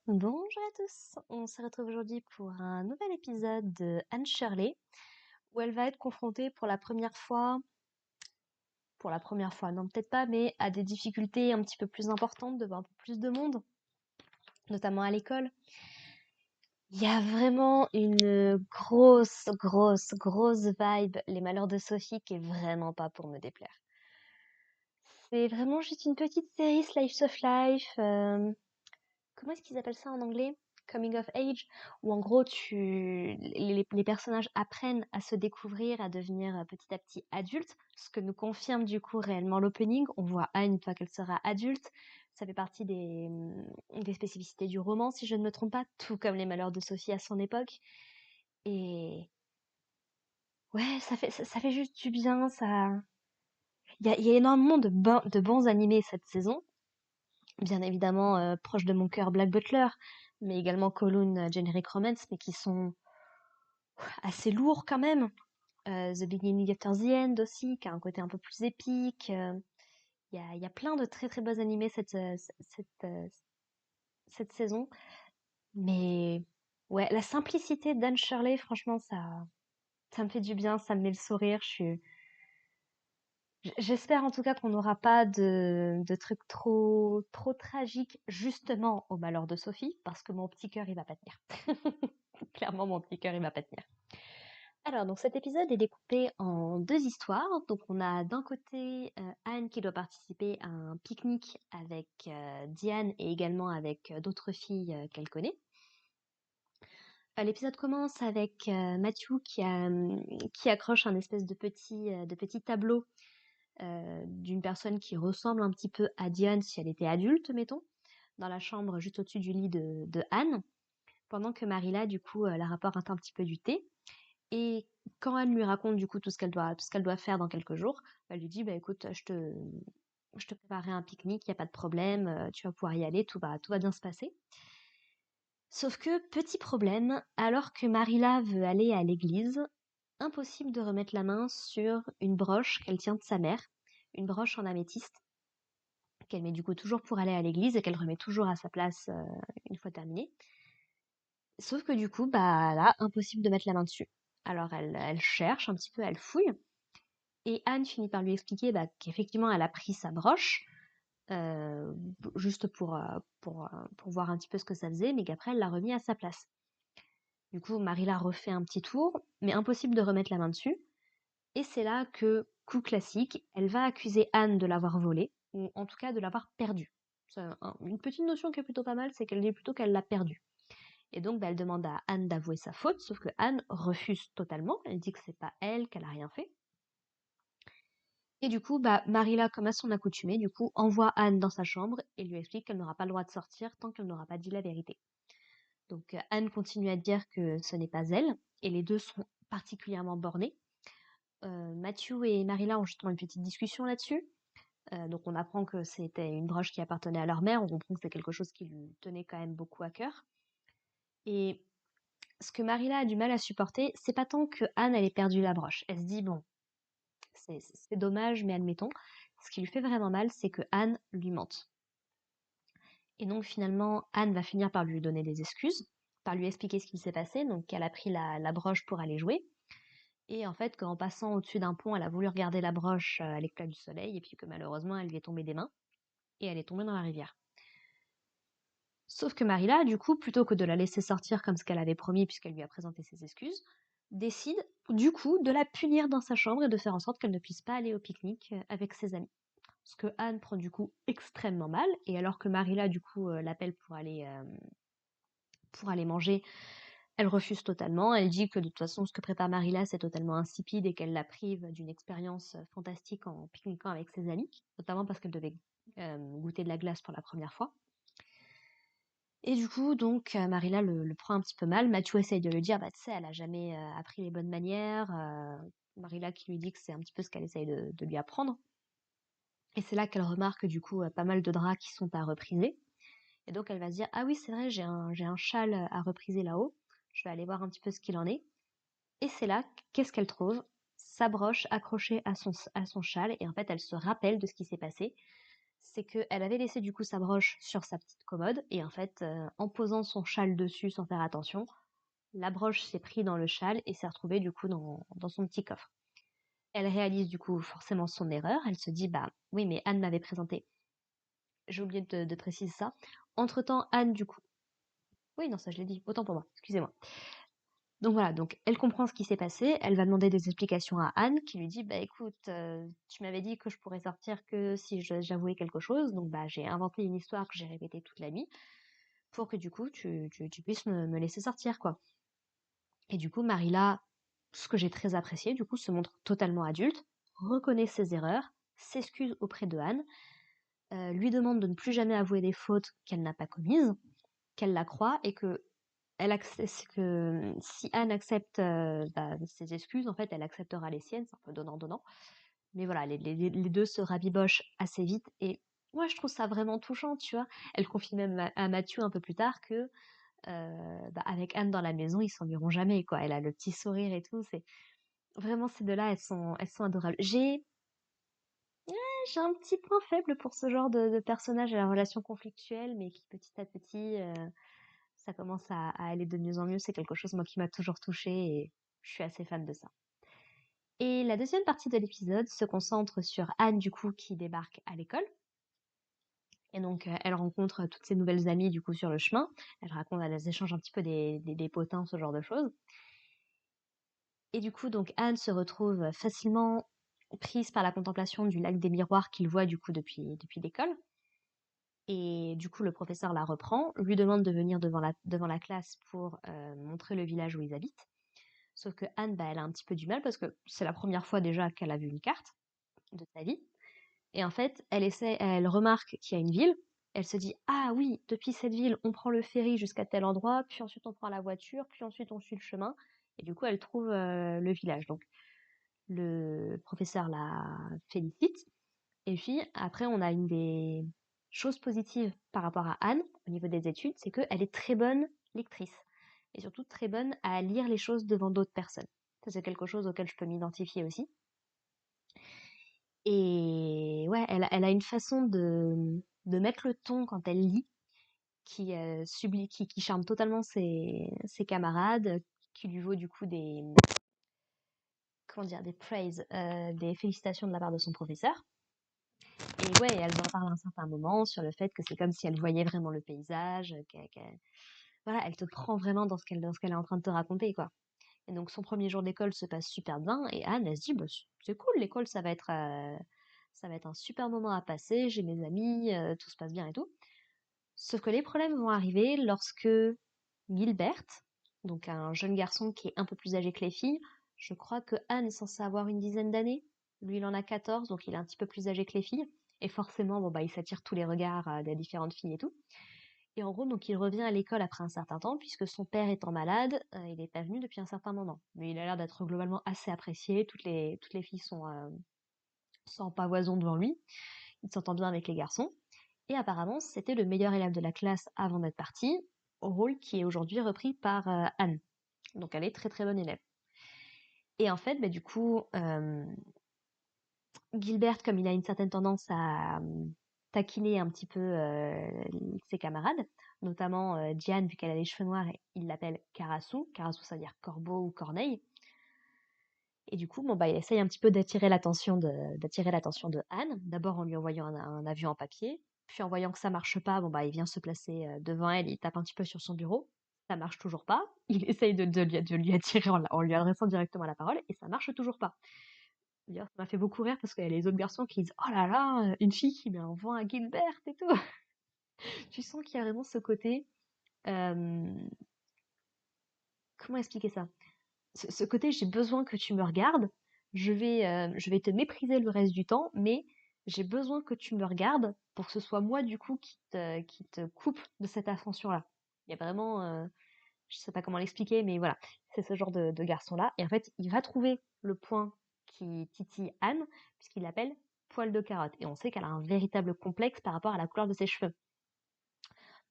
Bonjour à tous, on se retrouve aujourd'hui pour un nouvel épisode de Anne Shirley, où elle va être confrontée pour la première fois, non peut-être pas, mais à des difficultés un petit peu plus importantes devant un peu plus de monde, notamment à l'école. Il y a vraiment une grosse, grosse, grosse vibe, Les Malheurs de Sophie, qui est vraiment pas pour me déplaire. C'est vraiment juste une petite série Slice of Life, comment est-ce qu'ils appellent ça en anglais? Coming of age, où en gros les personnages apprennent à se découvrir, à devenir petit à petit adultes, ce que nous confirme du coup réellement l'opening. On voit Anne une fois qu'elle sera adulte. Ça fait partie des spécificités du roman, si je ne me trompe pas, tout comme les malheurs de Sophie à son époque. Et ouais, ça fait juste du bien. Il y a énormément de bons animés cette saison. Bien évidemment, proche de mon cœur Black Butler, mais également Kowloon Generic Romance, mais qui sont assez lourds quand même. The Beginning After the End aussi, qui a un côté un peu plus épique. Il y a plein de très très beaux animés cette saison. Mais ouais, la simplicité d'Anne Shirley, franchement, ça me fait du bien, ça me met le sourire. J'espère en tout cas qu'on n'aura pas de trucs trop, trop tragiques justement au malheur de Sophie, parce que mon petit cœur, il va pas tenir. Clairement, mon petit cœur, il va pas tenir. Alors, donc cet épisode est découpé en deux histoires. Donc, on a d'un côté Anne qui doit participer à un pique-nique avec Diane et également avec d'autres filles qu'elle connaît. L'épisode commence avec Matthew qui accroche un espèce de petit tableau d'une personne qui ressemble un petit peu à Diane si elle était adulte, mettons, dans la chambre juste au-dessus du lit de Anne, pendant que Marilla, du coup, la rapporte un petit peu du thé. Et quand Anne lui raconte, du coup, tout ce qu'elle doit faire dans quelques jours, elle lui dit, bah écoute, je te préparerai un pique-nique, il n'y a pas de problème, tu vas pouvoir y aller, tout va bien se passer. Sauf que, petit problème, alors que Marilla veut aller à l'église, impossible de remettre la main sur une broche qu'elle tient de sa mère, une broche en améthyste, qu'elle met du coup toujours pour aller à l'église et qu'elle remet toujours à sa place une fois terminée. Sauf que du coup, bah là, impossible de mettre la main dessus. Alors elle cherche un petit peu, elle fouille, et Anne finit par lui expliquer bah, qu'effectivement elle a pris sa broche, euh, juste pour voir un petit peu ce que ça faisait, mais qu'après elle l'a remis à sa place. Du coup, Marie la refait un petit tour, mais impossible de remettre la main dessus. Et c'est là que, coup classique, elle va accuser Anne de l'avoir volée, ou en tout cas de l'avoir perdue. Une petite notion qui est plutôt pas mal, c'est qu'elle dit plutôt qu'elle l'a perdue. Et donc, bah, elle demande à Anne d'avouer sa faute, sauf que Anne refuse totalement. Elle dit que c'est pas elle, qu'elle a rien fait. Et du coup, bah, Marilla, comme à son accoutumée, du coup, envoie Anne dans sa chambre et lui explique qu'elle n'aura pas le droit de sortir tant qu'elle n'aura pas dit la vérité. Donc, Anne continue à dire que ce n'est pas elle, et les deux sont particulièrement bornés. Matthew et Marilla ont justement une petite discussion là-dessus. Donc on apprend que c'était une broche qui appartenait à leur mère, on comprend que c'est quelque chose qui lui tenait quand même beaucoup à cœur. Et ce que Marilla a du mal à supporter, c'est pas tant que Anne elle ait perdu la broche. Elle se dit bon, c'est dommage, mais admettons. Ce qui lui fait vraiment mal, c'est que Anne lui mente. Et donc finalement, Anne va finir par lui donner des excuses, par lui expliquer ce qui s'est passé, donc qu'elle a pris la broche pour aller jouer. Et en fait, qu'en passant au-dessus d'un pont, elle a voulu regarder la broche à l'éclat du soleil, et puis que malheureusement, elle lui est tombée des mains, et elle est tombée dans la rivière. Sauf que Marilla, du coup, plutôt que de la laisser sortir comme ce qu'elle avait promis puisqu'elle lui a présenté ses excuses, décide, du coup, de la punir dans sa chambre et de faire en sorte qu'elle ne puisse pas aller au pique-nique avec ses amis. Ce que Anne prend du coup extrêmement mal, et alors que Marilla, du coup, l'appelle pour aller manger, elle refuse totalement. Elle dit que de toute façon, ce que prépare Marilla, c'est totalement insipide et qu'elle la prive d'une expérience fantastique en pique-niquant avec ses amis, notamment parce qu'elle devait goûter de la glace pour la première fois. Et du coup, donc, Marilla le prend un petit peu mal. Matthew essaye de lui dire, bah, tu sais, elle a jamais appris les bonnes manières. Marilla qui lui dit que c'est un petit peu ce qu'elle essaye de lui apprendre. Et c'est là qu'elle remarque, du coup, pas mal de draps qui sont à repriser. Et donc, elle va se dire, ah oui, c'est vrai, j'ai un châle à repriser là-haut. Je vais aller voir un petit peu ce qu'il en est. Et c'est là, qu'est-ce qu'elle trouve? Sa broche accrochée à son châle. Et en fait, elle se rappelle de ce qui s'est passé. c'est qu'elle avait laissé du coup sa broche sur sa petite commode et en fait, en posant son châle dessus sans faire attention, la broche s'est prise dans le châle et s'est retrouvée du coup dans son petit coffre. Elle réalise du coup forcément son erreur, elle se dit: «Bah, oui, mais Anne m'avait présenté». J'ai oublié de préciser ça. Entre-temps, Anne du coup oui, non, ça je l'ai dit, autant pour moi, excusez-moi. Donc voilà, donc elle comprend ce qui s'est passé, elle va demander des explications à Anne qui lui dit: «Bah écoute, tu m'avais dit que je pourrais sortir que si j'avouais quelque chose, donc bah j'ai inventé une histoire que j'ai répétée toute la nuit pour que du coup tu puisses me laisser sortir quoi». Et du coup, Marilla, ce que j'ai très apprécié, du coup, se montre totalement adulte, reconnaît ses erreurs, s'excuse auprès de Anne, lui demande de ne plus jamais avouer des fautes qu'elle n'a pas commises, qu'elle la croit et que que si Anne accepte ses excuses, en fait, elle acceptera les siennes, c'est un peu donnant-donnant. Mais voilà, les deux se rabibochent assez vite et moi, je trouve ça vraiment touchant, tu vois. Elle confie même à Mathieu un peu plus tard que avec Anne dans la maison, ils s'ennuieront jamais, quoi. Elle a le petit sourire et tout. C'est vraiment ces deux-là, elles sont adorables. J'ai un petit point faible pour ce genre de personnage à la relation conflictuelle, mais qui petit à petit, ça commence à aller de mieux en mieux. C'est quelque chose, moi, qui m'a toujours touchée et je suis assez fan de ça. Et la deuxième partie de l'épisode se concentre sur Anne, du coup, qui débarque à l'école. Et donc, elle rencontre toutes ses nouvelles amies, du coup, sur le chemin. Elle échange un petit peu des potins, ce genre de choses. Et du coup, donc, Anne se retrouve facilement prise par la contemplation du lac des miroirs qu'il voit, du coup, depuis l'école. Et du coup, le professeur la reprend, lui demande de venir devant la classe pour montrer le village où ils habitent. Sauf que Anne, elle a un petit peu du mal parce que c'est la première fois déjà qu'elle a vu une carte de sa vie. Et en fait, elle remarque qu'il y a une ville. Elle se dit: «Ah oui, depuis cette ville, on prend le ferry jusqu'à tel endroit, puis ensuite on prend la voiture, puis ensuite on suit le chemin». Et du coup, elle trouve le village. Donc, le professeur la félicite. Et puis, après, on a une des choses positives par rapport à Anne, au niveau des études, c'est qu'elle est très bonne lectrice. Et surtout très bonne à lire les choses devant d'autres personnes. Ça, c'est quelque chose auquel je peux m'identifier aussi. Et ouais, elle a une façon de mettre le ton quand elle lit qui charme totalement ses camarades, qui lui vaut du coup comment dire, des praises, des félicitations de la part de son professeur. Et ouais, elle en parle à un certain moment sur le fait que c'est comme si elle voyait vraiment le paysage, voilà, elle te prend vraiment dans ce qu'elle est en train de te raconter, quoi. Et donc son premier jour d'école se passe super bien et Anne, elle se dit, bah, c'est cool, l'école, ça va être un super moment à passer, j'ai mes amis, tout se passe bien et tout. Sauf que les problèmes vont arriver lorsque Gilbert, donc un jeune garçon qui est un peu plus âgé que les filles, je crois que Anne est censée avoir une dizaine d'années. Lui, il en a 14, donc il est un petit peu plus âgé que les filles. Et forcément, bon, bah, il s'attire tous les regards des différentes filles et tout. Et en gros, donc il revient à l'école après un certain temps, puisque son père étant malade, il n'est pas venu depuis un certain moment. Mais il a l'air d'être globalement assez apprécié. Toutes les filles sont en pavoison devant lui. Il s'entend bien avec les garçons. Et apparemment, c'était le meilleur élève de la classe avant d'être parti, au rôle qui est aujourd'hui repris par Anne. Donc elle est très très bonne élève. Et en fait, bah, du coup, Gilbert, comme il a une certaine tendance à taquiner un petit peu ses camarades, notamment Diane, vu qu'elle a les cheveux noirs, il l'appelle Carassou. Carassou, ça veut dire corbeau ou corneille. Et du coup, bon, bah, il essaye un petit peu d'attirer l'attention de Anne, d'abord en lui envoyant un avion en papier, puis en voyant que ça marche pas, bon, bah, il vient se placer devant elle, il tape un petit peu sur son bureau, ça marche toujours pas, il essaye de lui attirer en lui adressant directement la parole, et ça marche toujours pas. D'ailleurs, ça m'a fait beaucoup rire parce qu'il y a les autres garçons qui disent: «Oh là là, une fille qui met un vent à Gilbert et tout!» Tu sens qu'il y a vraiment ce côté, euh, comment expliquer ça? Ce côté, j'ai besoin que tu me regardes, je vais te mépriser le reste du temps, mais j'ai besoin que tu me regardes pour que ce soit moi, du coup, qui te coupe de cette attention-là. Il y a vraiment, je sais pas comment l'expliquer, mais voilà, c'est ce genre de garçon-là. Et en fait, il va trouver le point qui titille Anne, puisqu'il l'appelle poil de carotte. Et on sait qu'elle a un véritable complexe par rapport à la couleur de ses cheveux.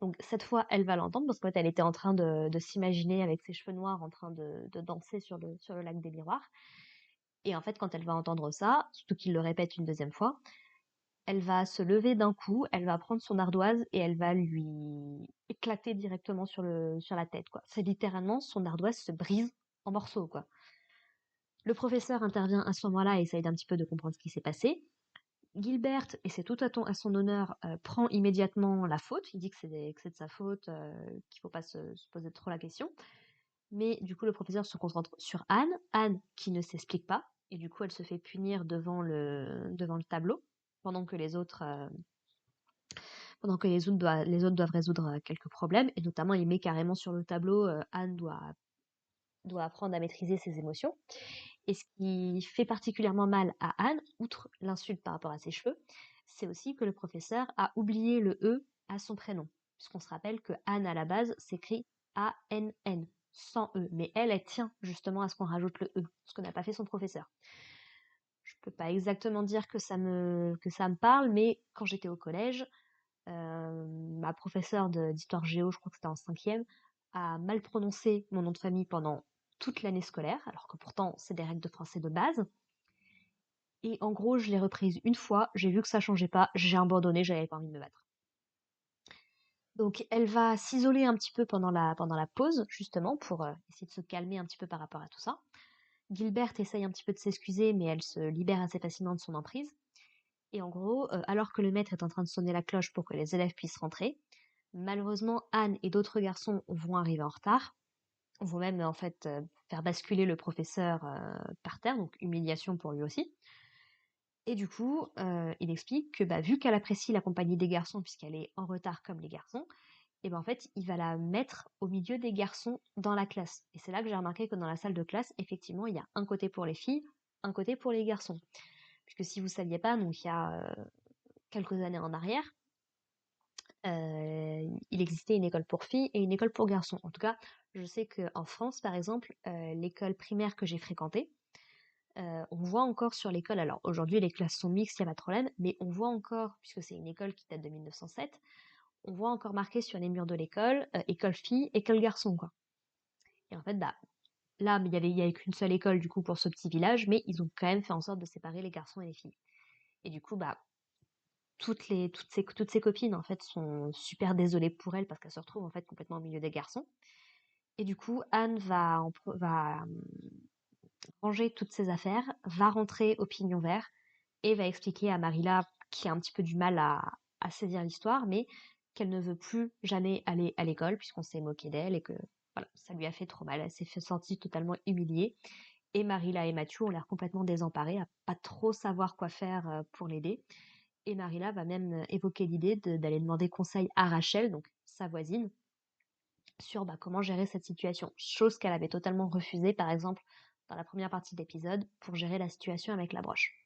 Donc cette fois, elle va l'entendre parce qu'elle était en train de s'imaginer avec ses cheveux noirs en train de danser sur le lac des miroirs. Et en fait, quand elle va entendre ça, surtout qu'il le répète une deuxième fois, elle va se lever d'un coup, elle va prendre son ardoise et elle va lui éclater directement sur la tête, quoi. C'est littéralement son ardoise se brise en morceaux, quoi. Le professeur intervient à ce moment-là et essaye d'un petit peu de comprendre ce qui s'est passé. Gilbert, et c'est tout à son honneur, prend immédiatement la faute. Il dit que c'est de sa faute, qu'il faut pas se poser trop la question. Mais du coup, le professeur se concentre sur Anne, Anne qui ne s'explique pas, et du coup, elle se fait punir devant le tableau, pendant que les autres doivent résoudre quelques problèmes, et notamment il met carrément sur le tableau Anne doit apprendre à maîtriser ses émotions. Et ce qui fait particulièrement mal à Anne, outre l'insulte par rapport à ses cheveux, c'est aussi que le professeur a oublié le E à son prénom. Puisqu'on se rappelle que Anne à la base s'écrit A-N-N, sans E. Mais elle tient justement à ce qu'on rajoute le E, ce que n'a pas fait son professeur. Je peux pas exactement dire que ça me parle, mais quand j'étais au collège, ma professeure d'histoire géo, je crois que c'était en cinquième, a mal prononcé mon nom de famille pendant toute l'année scolaire, alors que pourtant c'est des règles de français de base. Et en gros, je l'ai reprise une fois, j'ai vu que ça changeait pas, j'ai abandonné, j'avais pas envie de me battre. Donc elle va s'isoler un petit peu pendant la pause, justement, pour essayer de se calmer un petit peu par rapport à tout ça. Gilbert essaye un petit peu de s'excuser, mais elle se libère assez facilement de son emprise. Et en gros, alors que le maître est en train de sonner la cloche pour que les élèves puissent rentrer, malheureusement, Anne et d'autres garçons vont arriver en retard, vont même en fait faire basculer le professeur par terre, donc humiliation pour lui aussi. Et du coup, il explique que bah, vu qu'elle apprécie la compagnie des garçons puisqu'elle est en retard comme les garçons, et ben en fait, il va la mettre au milieu des garçons dans la classe. Et c'est là que j'ai remarqué que dans la salle de classe, effectivement, il y a un côté pour les filles, un côté pour les garçons. Puisque si vous saviez pas, donc il y a quelques années en arrière, il existait une école pour filles et une école pour garçons. En tout cas, je sais qu'en France, par exemple, l'école primaire que j'ai fréquentée, on voit encore sur l'école, alors aujourd'hui les classes sont mixtes, il n'y a pas de problème, mais on voit encore, puisque c'est une école qui date de 1907, on voit encore marqué sur les murs de l'école, école filles, école garçons, quoi. Et en fait, bah, là, il y avait qu'une seule école du coup pour ce petit village, mais ils ont quand même fait en sorte de séparer les garçons et les filles. Et du coup, bah, toutes ces copines en fait sont super désolées pour elle parce qu'elle se retrouve en fait complètement au milieu des garçons. Et du coup, Anne va ranger toutes ses affaires, va rentrer au Pignon Vert et va expliquer à Marilla, qui a un petit peu du mal à saisir l'histoire, mais qu'elle ne veut plus jamais aller à l'école puisqu'on s'est moqué d'elle et que voilà, ça lui a fait trop mal. Elle s'est fait sentir totalement humiliée. Et Marilla et Mathieu ont l'air complètement désemparés, à pas trop savoir quoi faire pour l'aider. Et Marilla va même évoquer l'idée d'aller demander conseil à Rachel, donc sa voisine, sur bah, comment gérer cette situation. Chose qu'elle avait totalement refusée, par exemple, dans la première partie de l'épisode, pour gérer la situation avec la broche.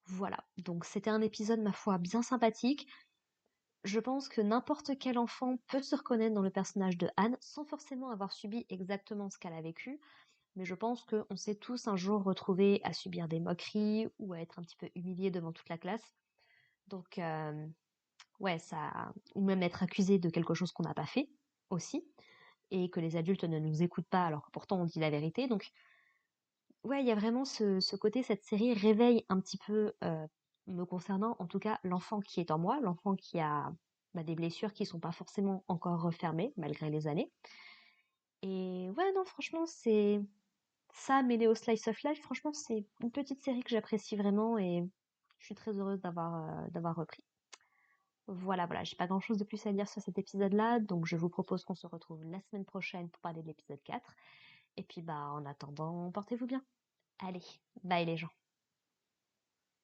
Voilà, donc c'était un épisode, ma foi, bien sympathique. Je pense que n'importe quel enfant peut se reconnaître dans le personnage de Anne, sans forcément avoir subi exactement ce qu'elle a vécu, mais je pense qu'on s'est tous un jour retrouvés à subir des moqueries ou à être un petit peu humiliés devant toute la classe. Donc, ouais, ça, ou même être accusé de quelque chose qu'on n'a pas fait aussi, et que les adultes ne nous écoutent pas alors que pourtant on dit la vérité. Donc, ouais, il y a vraiment ce côté, cette série réveille un petit peu, me concernant, en tout cas, l'enfant qui est en moi, l'enfant qui a bah, des blessures qui sont pas forcément encore refermées malgré les années. Et ouais, non, franchement, c'est ça mêlé au slice of life. Franchement, c'est une petite série que j'apprécie vraiment et je suis très heureuse d'avoir repris. Voilà, voilà, j'ai pas grand-chose de plus à dire sur cet épisode-là, donc je vous propose qu'on se retrouve la semaine prochaine pour parler de l'épisode 4. Et puis bah en attendant, portez-vous bien. Allez, bye les gens.